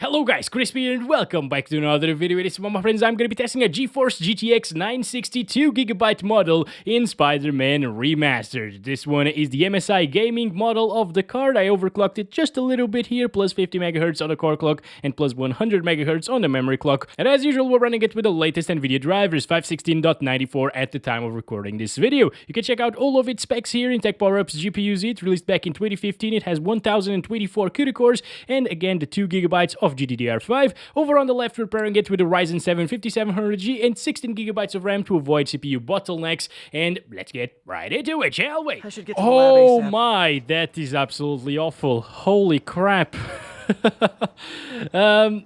Hello guys, Crispy and welcome back to another video. This one, my friends, I'm gonna be testing a GeForce GTX 962GB model in Man Remastered. This one is the MSI gaming model of the card. I overclocked it just a little bit here, plus 50 MHz on the core clock and plus 100 MHz on the memory clock. And as usual, we're running it with the latest Nvidia drivers, 516.94 at the time of recording this video. You can check out all of its specs here in Tech Power Up's GPU Z. It released back in 2015. It has 1024 CUDA cores and again the 2GB of GDDR5. Over on the left, we're pairing it with a Ryzen 7 5700G and 16GB of RAM to avoid CPU bottlenecks. And let's get right into it, shall we? I should get to the lab ASAP. Oh my, that is absolutely awful. Holy crap.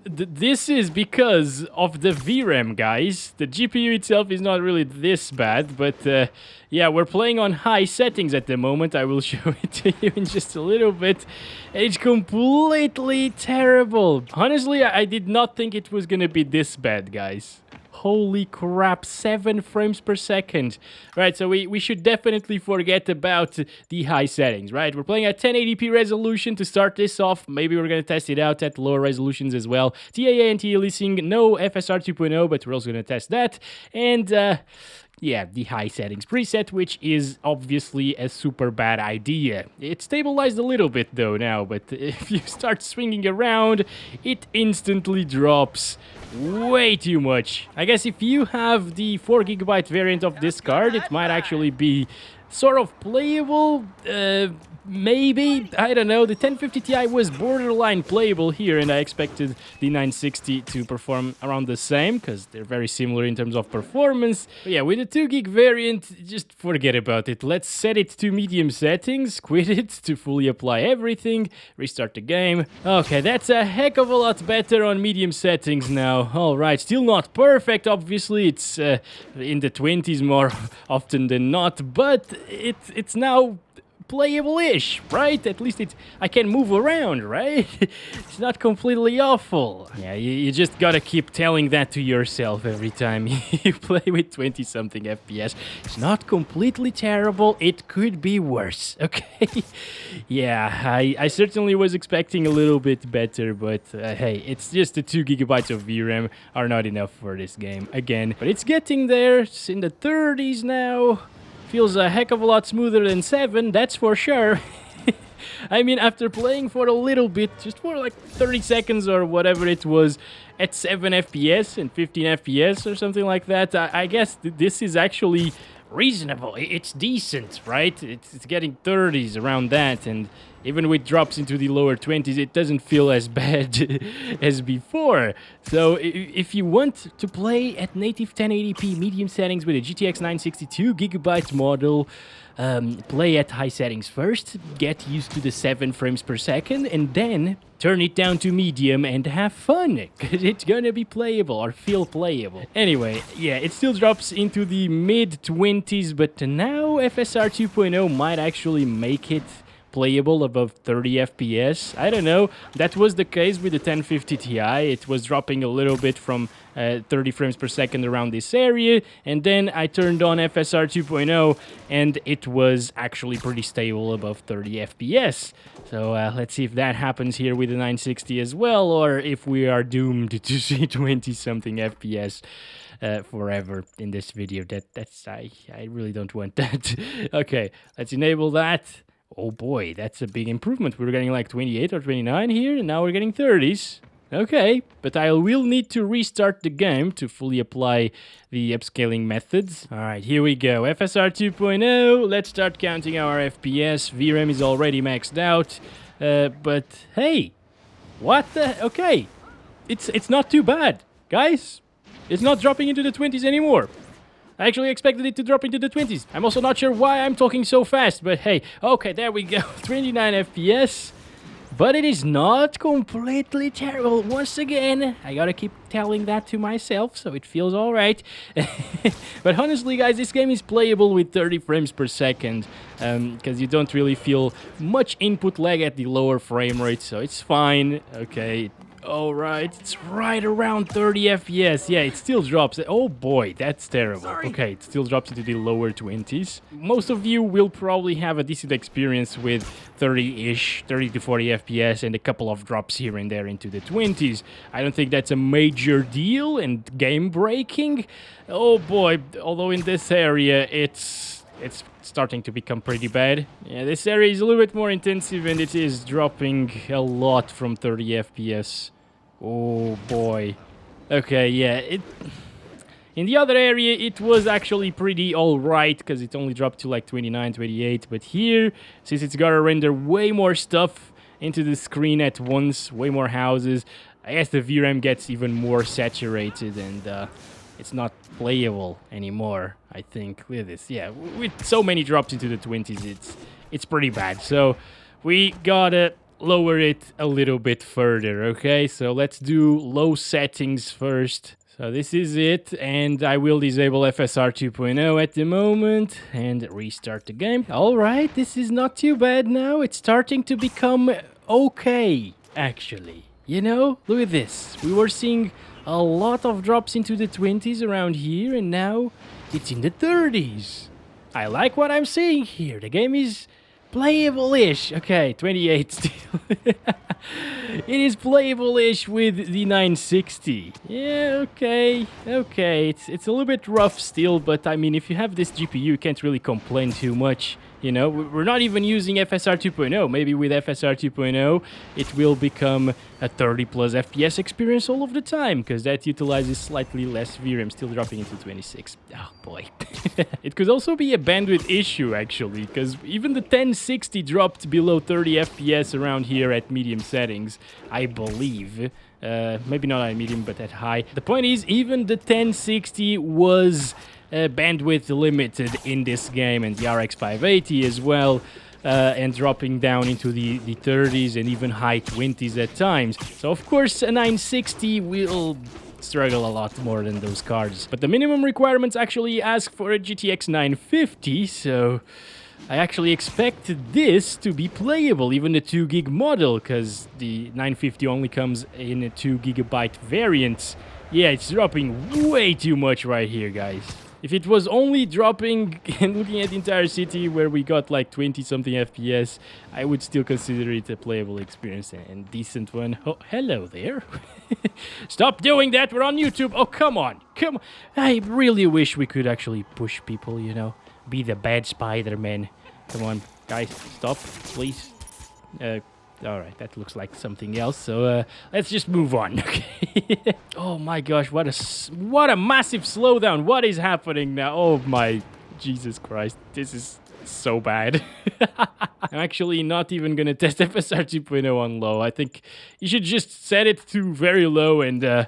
This is because of the VRAM, guys. The GPU itself is not really this bad, but yeah, we're playing on high settings at the moment. I will show it to you in just a little bit. It's completely terrible. Honestly, I did not think it was gonna be this bad, guys. Holy crap, 7 frames per second. Right, so we should definitely forget about the high settings, right? We're playing at 1080p resolution to start this off. Maybe we're going to test it out at lower resolutions as well. TAA and TLEasing, no FSR 2.0, but we're also going to test that. And yeah, the high settings preset, which is obviously a super bad idea. It stabilized a little bit though now, but if you start swinging around, it instantly drops way too much. I guess if you have the 4GB variant of this card, it might actually be sort of playable. Maybe, I don't know. The 1050 Ti was borderline playable here, and I expected the 960 to perform around the same because they're very similar in terms of performance. But yeah, with the 2GB variant, just forget about it. Let's set it to medium settings, quit it to fully apply everything, restart the game. Okay, that's a heck of a lot better on medium settings now. All right, still not perfect, obviously. It's in the 20s more often than not, but it's now playable-ish, right? At least I can move around, right? It's not completely awful. Yeah, you just gotta keep telling that to yourself every time you play with 20-something FPS. It's not completely terrible. It could be worse, okay? Yeah, I certainly was expecting a little bit better, but hey, it's just the 2GB of VRAM are not enough for this game again. But it's getting there. It's in the 30s now. Feels a heck of a lot smoother than 7, that's for sure. I mean, after playing for a little bit, just for like 30 seconds or whatever it was, at 7 FPS and 15 FPS or something like that, I guess this is actually reasonable. It's decent, right? It's getting 30s around that, and even with drops into the lower 20s, it doesn't feel as bad as before. So if you want to play at native 1080p medium settings with a GTX 962GB model, play at high settings first, get used to the 7 frames per second, and then turn it down to medium and have fun, because it's gonna be playable or feel playable. Anyway, yeah, it still drops into the mid-20s, but now FSR 2.0 might actually make it playable above 30 FPS. I don't know. That was the case with the 1050 Ti. It was dropping a little bit from 30 frames per second around this area, and then I turned on FSR 2.0 and it was actually pretty stable above 30 FPS. So let's see if that happens here with the 960 as well, or if we are doomed to see 20-something FPS forever in this video. I really don't want that. Okay, let's enable that. Oh boy, that's a big improvement. We were getting like 28 or 29 here, and now we're getting 30s. Okay, but I will need to restart the game to fully apply the upscaling methods. All right, here we go. FSR 2.0. Let's start counting our FPS. VRAM is already maxed out. But hey, what the? Okay, it's not too bad, guys. It's not dropping into the 20s anymore. I actually expected it to drop into the 20s. I'm also not sure why I'm talking so fast, but hey, okay, there we go. 29 FPS. But it is not completely terrible. Once again, I gotta keep telling that to myself, so it feels alright. But honestly, guys, this game is playable with 30 frames per second, because you don't really feel much input lag at the lower frame rate, so it's fine. Okay, All right, it's right around 30 FPS. Yeah, it still drops. Oh boy, that's terrible. Okay, it still drops into the lower 20s. Most of you will probably have a decent experience with 30-ish, 30 to 40 FPS and a couple of drops here and there into the 20s. I don't think that's a major deal and game breaking. Oh boy, although in this area it's starting to become pretty bad. Yeah, this area is a little bit more intensive and it is dropping a lot from 30 FPS. Oh boy. Okay, yeah, in the other area it was actually pretty alright because it only dropped to like 29, 28, but here, since it's gotta render way more stuff into the screen at once, way more houses, I guess the VRAM gets even more saturated and it's not playable anymore, I think. Look at this. Yeah, with so many drops into the 20s, it's pretty bad. So we gotta lower it a little bit further, okay? So let's do low settings first. So this is it, and I will disable FSR 2.0 at the moment and restart the game. All right, this is not too bad now. It's starting to become okay, actually. You know, look at this. We were seeing a lot of drops into the 20s around here, and now it's in the 30s. I like what I'm seeing here. The game is playable-ish. Okay, 28 still. It is playable-ish with the 960. Yeah, okay. It's a little bit rough still, but I mean, if you have this GPU, you can't really complain too much. You know, we're not even using FSR 2.0. Maybe with FSR 2.0, it will become a 30 plus FPS experience all of the time, because that utilizes slightly less VRAM, still dropping into 26. Oh boy. It could also be a bandwidth issue, actually, because even the 1060 dropped below 30 FPS around here at medium settings, I believe. Maybe not at medium, but at high. The point is, even the 1060 was bandwidth limited in this game, and the RX 580 as well, and dropping down into the 30s and even high 20s at times. So of course a 960 will struggle a lot more than those cards. But the minimum requirements actually ask for a GTX 950, so I actually expected this to be playable, even the 2 gig model, because the 950 only comes in a 2 gigabyte variant. Yeah, it's dropping way too much right here, guys. If it was only dropping and looking at the entire city where we got like 20-something FPS, I would still consider it a playable experience and decent one. Oh, hello there. Stop doing that, we're on YouTube. Oh, come on. I really wish we could actually push people, you know. Be the bad Spider-Man. Come on, guys, stop, please. Alright, that looks like something else, so let's just move on, okay? Oh my gosh, what a massive slowdown. What is happening now? Oh my Jesus Christ, this is so bad. I'm actually not even gonna test FSR 2.0 on low. I think you should just set it to very low and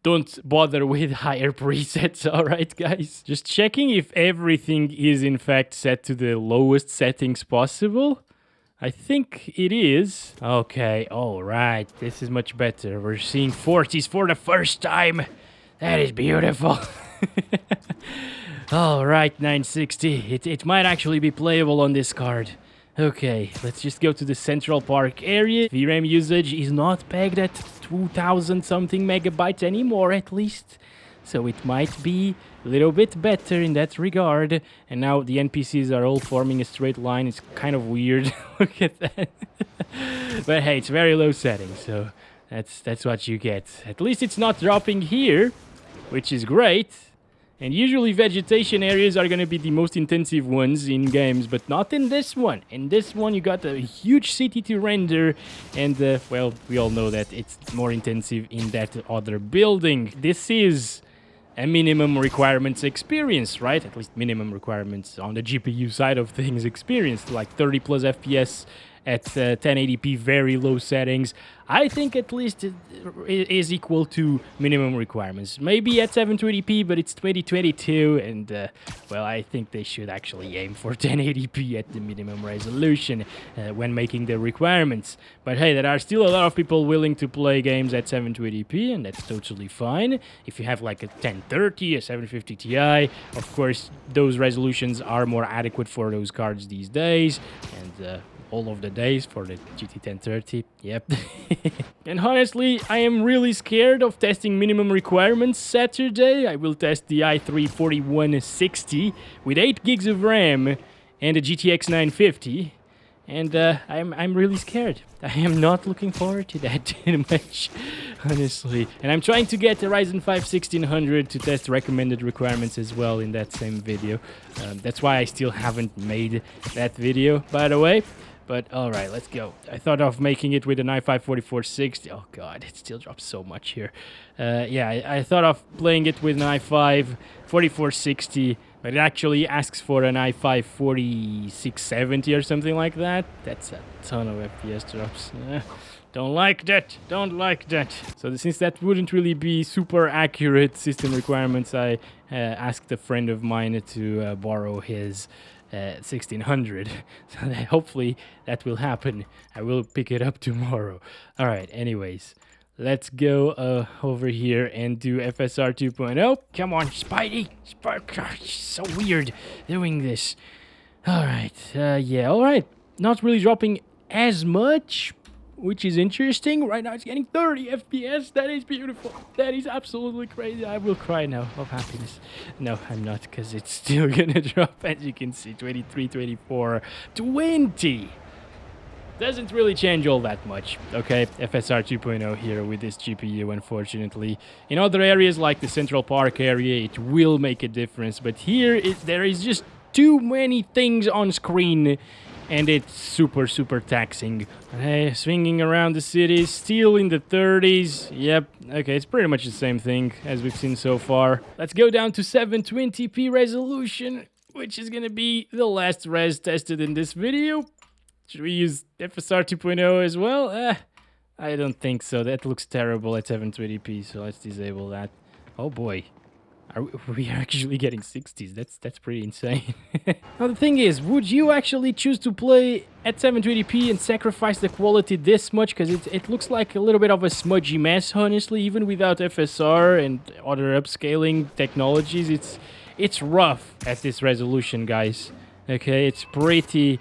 don't bother with higher presets, alright guys? Just checking if everything is in fact set to the lowest settings possible. I think it is. Okay, alright, this is much better. We're seeing 40s for the first time. That is beautiful. Alright, 960. It might actually be playable on this card. Okay, let's just go to the Central Park area. VRAM usage is not pegged at 2000 something megabytes anymore, at least. So it might be a little bit better in that regard. And now the NPCs are all forming a straight line. It's kind of weird. Look at that. But hey, it's very low setting, so that's what you get. At least it's not dropping here, which is great. And usually vegetation areas are going to be the most intensive ones in games, but not in this one. In this one, you got a huge city to render, and, well, we all know that it's more intensive in that other building. This is a minimum requirements experience, right? At least minimum requirements on the GPU side of things experience, like 30 plus FPS at 1080p, very low settings. I think at least it is equal to minimum requirements. Maybe at 720p, but it's 2022, and well, I think they should actually aim for 1080p at the minimum resolution when making the requirements. But hey, there are still a lot of people willing to play games at 720p, and that's totally fine. If you have like a 1030, a 750 Ti, of course, those resolutions are more adequate for those cards these days, and all of the days for the GT 1030. Yep. And honestly, I am really scared of testing minimum requirements Saturday. I will test the i3 4160 with 8 gigs of RAM and a GTX 950. And I'm really scared. I am not looking forward to that too much, honestly. And I'm trying to get the Ryzen 5 1600 to test recommended requirements as well in that same video. That's why I still haven't made that video, by the way. But alright, let's go. I thought of making it with an i5 4460. Oh god, it still drops so much here. Yeah, I thought of playing it with an i5 4460, but it actually asks for an i5 4670 or something like that. That's a ton of FPS drops. Don't like that. Don't like that. So since that wouldn't really be super accurate system requirements, I asked a friend of mine to borrow his 1600. So that hopefully that will happen. I will pick it up tomorrow. All right, anyways. Let's go over here and do FSR 2.0. Come on, Spidey. It's so weird doing this. All right. Yeah, all right. Not really dropping as much, which is interesting. Right now it's getting 30 FPS. That is beautiful. That is absolutely crazy. I will cry now of happiness. No, I'm not, because it's still going to drop, as you can see. 23, 24, 20. Doesn't really change all that much, okay? FSR 2.0 here with this GPU, unfortunately. In other areas like the Central Park area, it will make a difference. But here, there is just too many things on screen, and it's super, super taxing. Okay, swinging around the city, still in the 30s. Yep, okay, it's pretty much the same thing as we've seen so far. Let's go down to 720p resolution, which is gonna be the last res tested in this video. Should we use FSR 2.0 as well? I don't think so. That looks terrible at 720p, so let's disable that. Oh boy. We are actually getting 60s. That's pretty insane. Now the thing is, would you actually choose to play at 720p and sacrifice the quality this much? Because it looks like a little bit of a smudgy mess, honestly, even without FSR and other upscaling technologies. It's rough at this resolution, guys. Okay, it's pretty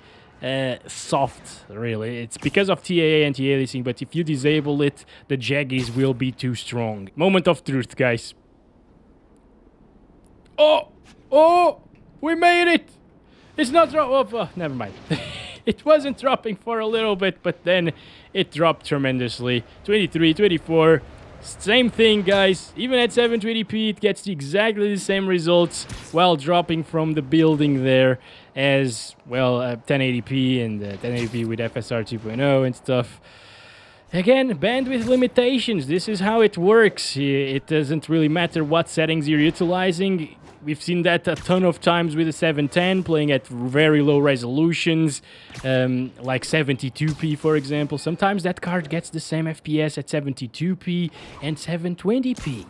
soft, really. It's because of TAA anti-aliasing, but if you disable it, the jaggies will be too strong. Moment of truth, guys. Oh, we made it. It's not dropping. Oh, never mind. It wasn't dropping for a little bit, but then it dropped tremendously. 23, 24. Same thing, guys. Even at 720p, it gets exactly the same results while dropping from the building there as, well, 1080p and 1080p with FSR 2.0 and stuff. Again, bandwidth limitations. This is how it works. It doesn't really matter what settings you're utilizing. We've seen that a ton of times with the 710, playing at very low resolutions, like 72p, for example. Sometimes that card gets the same FPS at 72p and 720p.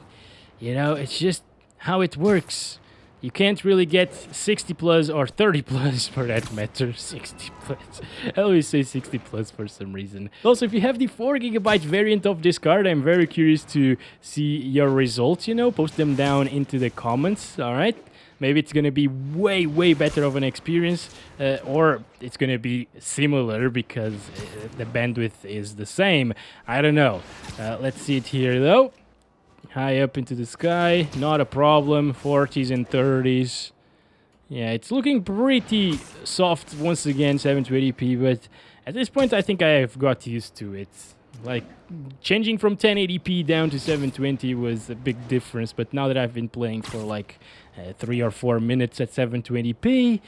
You know, it's just how it works. You can't really get 60 plus or 30 plus for that matter. 60 plus. I always say 60 plus for some reason. Also, if you have the 4GB variant of this card, I'm very curious to see your results, you know. Post them down into the comments, alright? Maybe it's gonna be way, way better of an experience, or it's gonna be similar because the bandwidth is the same. I don't know. Let's see it here, though. High up into the sky, not a problem. 40s and 30s. Yeah, it's looking pretty soft once again, 720p, but at this point I think I have got used to it. Like, changing from 1080p down to 720 was a big difference, but now that I've been playing for like 3 or 4 minutes at 720p,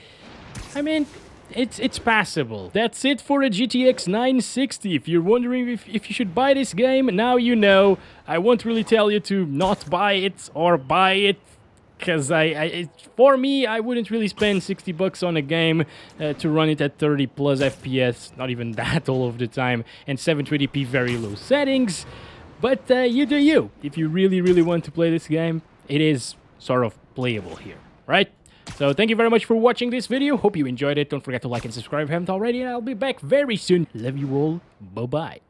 I mean, it's passable. That's it for a GTX 960. If you're wondering if you should buy this game, now you know. I won't really tell you to not buy it or buy it, because for me, I wouldn't really spend 60 bucks on a game to run it at 30 plus FPS, not even that all of the time, and 720p very low settings. But you do you. If you really, really want to play this game, it is sort of playable here, right? So thank you very much for watching this video. Hope you enjoyed it. Don't forget to like and subscribe if you haven't already, and I'll be back very soon. Love you all. Bye-bye.